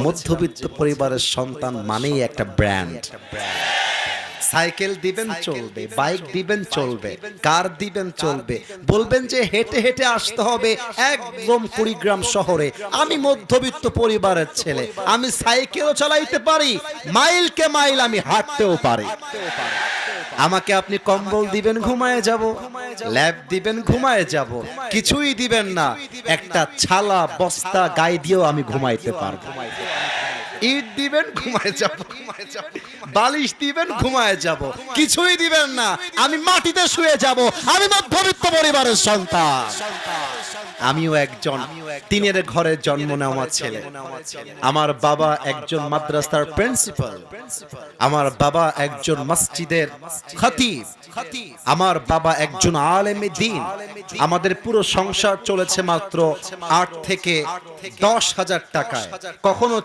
মধ্যবিত্ত পরিবারের সন্তান মানেই একটা ব্র্যান্ড। সাইকেল দিবেন চলবে, বাইক দিবেন চলবে, কার দিবেন চলবে, বলবেন যে হেঁটে হেঁটে আসতে হবে একদম কুড়িগ্রাম শহরে। আমি মধ্যবিত্ত পরিবারের ছেলে, আমি সাইকেলও চালাইতে পারি, মাইলকে মাইল আমি হাঁটতেও পারি। আমাকে আপনি কম্বল দিবেন ঘুমায়ে যাব, ল্যাব দিবেন ঘুমায়ে যাব, কিছুই দিবেন না, একটা ছালা বস্তা গায়ে দিয়েও আমি ঘুমাইতে পারবো। ইট দিবেন ঘুমায় যাব, বালিশ দিবেন ঘুমায় যাব, কিছুই দিবেন না, আমি মাটিতে শুয়ে যাব। আমি মধ্যবিত্ত পরিবারের সন্তান। আমিও একজন টিনের ঘরে জন্ম নেওয়া ছেলে। আমার বাবা একজন মাদ্রাসার প্রিন্সিপাল, আমার বাবা একজন মসজিদের খতিব, আমার বাবা একজন আলেমে দ্বীন। আমাদের পুরো সংসার চলেছে মাত্র 8 থেকে 10 হাজার টাকায়, কখনো